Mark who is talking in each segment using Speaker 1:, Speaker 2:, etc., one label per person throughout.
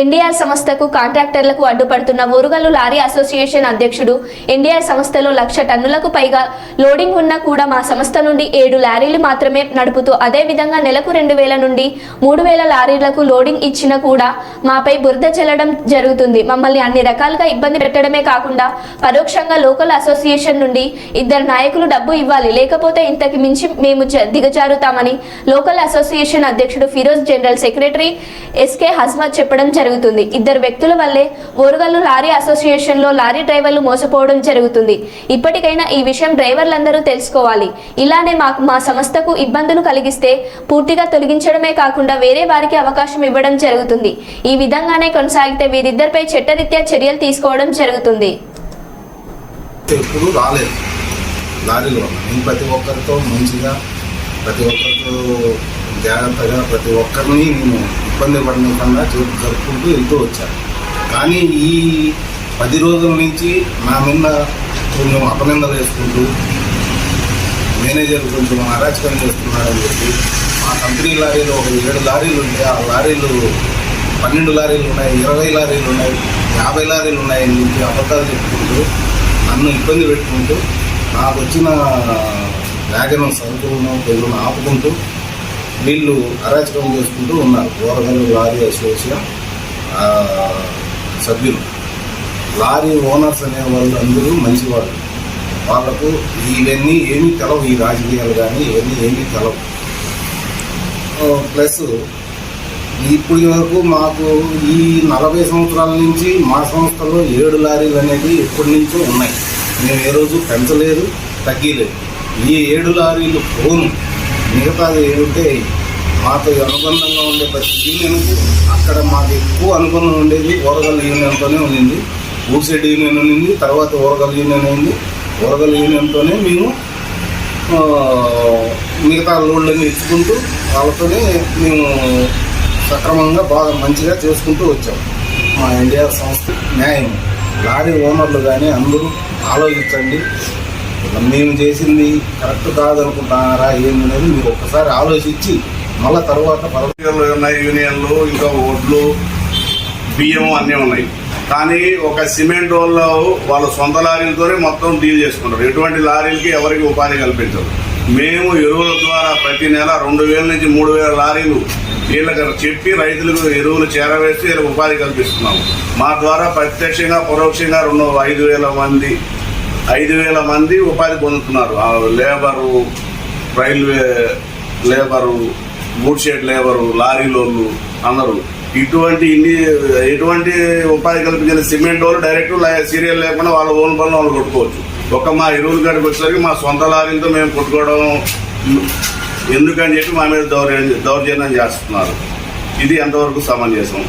Speaker 1: NDR సంస్థకు కాంట్రాక్టర్లకు అడ్డుపడుతున్న Orugallu lorry association అధ్యక్షుడు ఎన్డీఆర్ సంస్థలో 1,00,000 టన్నులకు పైగా లోడింగ్ ఉన్నా కూడా మా సంస్థ నుండి 7 లారీలు మాత్రమే నడుపుతూ అదే విధంగా నెలకు 2,000 నుండి 3,000 లారీలకు లోడింగ్ ఇచ్చినా కూడా మాపై బురద చల్లడం జరుగుతుంది. మమ్మల్ని అన్ని రకాలుగా ఇబ్బంది పెట్టడమే కాకుండా పరోక్షంగా లోకల్ అసోసియేషన్ నుండి 2 నాయకులు డబ్బు ఇవ్వాలి, లేకపోతే ఇంతకు మించి మేము దిగజారుతామని లోకల్ అసోసియేషన్ అధ్యక్షుడు ఫిరోజ్ జనరల్ సెక్రటరీ ఎస్కే హస్మత్ చెప్పడం జరుగుతుంది. 2 వ్యక్తుల వల్లే ఓరుగల్లు లారీ అసోసియేషన్ లో లారీ డ్రైవర్లు మోసపోవడం జరుగుతుంది. ఇప్పటికైనా ఈ విషయం డ్రైవర్లందరూ తెలుసుకోవాలి. ఇలానే మా సంస్థకు ఇబ్బందులు కలిగిస్తే పూర్తిగా తొలగించడమే కాకుండా వేరే వారికి అవకాశం ఇవ్వడం జరుగుతుంది. ఈ విధంగానే కొనసాగితే వీరిద్దరిపై చట్టరీత్యా చర్యలు తీసుకోవడం జరుగుతుంది.
Speaker 2: ప్రతి ఒక్కరితో మంచిగా, ప్రతి ఒక్కరితో జాగ్రత్తగా, ప్రతి ఒక్కరిని నేను ఇబ్బంది పడకుండా జరుపుకుంటూ వెళ్తూ వచ్చాను. కానీ ఈ 10 రోజుల నుంచి నా మీద కొంచెం అపనిందలు వేసుకుంటూ మేనేజర్ కొంచెం అరాచకం చేస్తున్నాడని చెప్పి మా కంపెనీ లారీలు ఒక 7 లారీలు ఉంటే ఆ లారీలు 12 లారీలు ఉన్నాయి, 20 లారీలు ఉన్నాయి, 50 లారీలు ఉన్నాయని చెప్పి అబద్ధాలు చెప్పుకుంటూ నన్ను ఇబ్బంది పెట్టుకుంటూ నాకు వచ్చిన వ్యాగనం సరుకులను పెరుగును ఆపుకుంటూ వీళ్ళు అరాచకం చేసుకుంటూ ఉన్నారు. ఓరుగల్లు లారీ అసోసియేషన్ సభ్యులు, లారీ ఓనర్స్ అనే వాళ్ళు అందరూ మంచివాళ్ళు. వాళ్ళకు ఇవన్నీ ఏమీ తెలవు, ఈ రాజకీయాలు కానీ ఇవన్నీ ఏమీ తెలవు. ప్లస్ ఇప్పటి వరకు మాకు ఈ 40 సంవత్సరాల నుంచి మా సంస్థలో 7 లారీలు అనేవి ఎప్పటి నుంచో ఉన్నాయి. మేము ఏ రోజు పెంచలేదు, తగ్గలేదు. ఈ 7 లారీలు ఫోను మిగతాది ఏమిటే మాతో అనుబంధంగా ఉండే ప్రతి యూనియన్కు అక్కడ మాకు ఎక్కువ అనుబంధం ఉండేది ఓరుగల్లు యూనియన్తోనే ఉండింది. ఊడ్సెడ్ యూనియన్ ఉండింది, తర్వాత ఓరుగల్లు యూనియన్ అయింది. ఓరుగల్లు యూనియన్తోనే మేము మిగతా లోడ్లన్నీ ఇచ్చుకుంటూ వాళ్ళతోనే మేము సక్రమంగా బాగా మంచిగా చేసుకుంటూ వచ్చాము. మా ఎన్డీఆర్ సంస్థ న్యాయం, లారీ ఓనర్లు కానీ అందరూ ఆలోచించండి. మేము చేసింది కరెక్ట్ కాదనుకుంటున్నారా ఏంటనేది మీరు ఒక్కసారి ఆలోచించి మళ్ళీ తర్వాత
Speaker 3: ఉన్నాయి. యూనియన్లు, ఇంకా ఒడ్లు, బియ్యం అన్నీ ఉన్నాయి. కానీ ఒక సిమెంట్ వాళ్ళు వాళ్ళ సొంత లారీలతోనే మొత్తం డీల్ చేసుకుంటారు. ఎటువంటి లారీలకి ఎవరికి ఉపాధి కల్పించరు. మేము ఎరువుల ద్వారా ప్రతి నెల 2,000 నుంచి 3,000 లారీలు వీళ్ళకి చెప్పి రైతులకు ఎరువులు చేరవేసి వీళ్ళకి ఉపాధి కల్పిస్తున్నాము. మా ద్వారా ప్రత్యక్షంగా పరోక్షంగా 5,000 మంది ఉపాధి పొందుతున్నారు. లేబరు, రైల్వే లేబరు, ఊడ్షెడ్ లేబరు, లారీలోళ్ళు అందరూ. ఎటువంటి ఉపాధి కల్పించిన సిమెంట్ వాళ్ళు డైరెక్ట్ సీరియల్ లేకుండా వాళ్ళ ఓన్ పనులు వాళ్ళు కొట్టుకోవచ్చు. మా ఎరువుల కాడికి వచ్చేసరికి మా సొంత లారీలతో మేము కొట్టుకోవడం ఎందుకని చెప్పి మా మీద దౌర్జన్యం చేస్తున్నారు. ఇది ఎంతవరకు సమంజసం?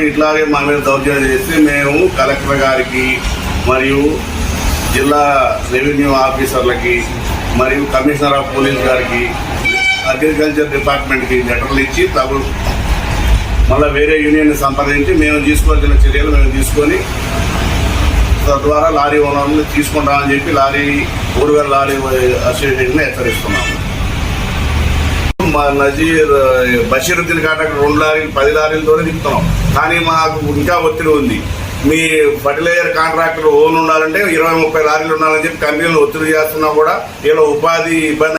Speaker 3: ఇట్లాగే మా మీద దౌర్జన్యం చేస్తే మేము కలెక్టర్ గారికి మరియు జిల్లా రెవెన్యూ ఆఫీసర్లకి మరియు కమిషనర్ ఆఫ్ పోలీస్ గారికి, అగ్రికల్చర్ డిపార్ట్మెంట్కి లెటర్లు ఇచ్చి మళ్ళీ వేరే యూనియన్ని సంప్రదించి మేము తీసుకోవాల్సిన చర్యలు మేము తీసుకొని తద్వారా లారీ ఓనర్లు తీసుకుంటామని చెప్పి ఓరుగల్లు లారీ అసోసియేషన్ హెచ్చరిస్తున్నాము. మా బషీరుద్దీన్ కాంట్రాక్టర్ 2 లారీలు 10 లారీలతోనే తిప్పుతున్నాం. కానీ మాకు ఇంకా ఒత్తిడి ఉంది. మీ ఫర్టిలైజర్ కాంట్రాక్టర్ ఓన్ ఉండాలంటే 20-30 లారీలు ఉండాలని చెప్పి కంపెనీలు ఒత్తిడి చేస్తున్నా కూడా వీళ్ళ ఉపాధి ఇబ్బంది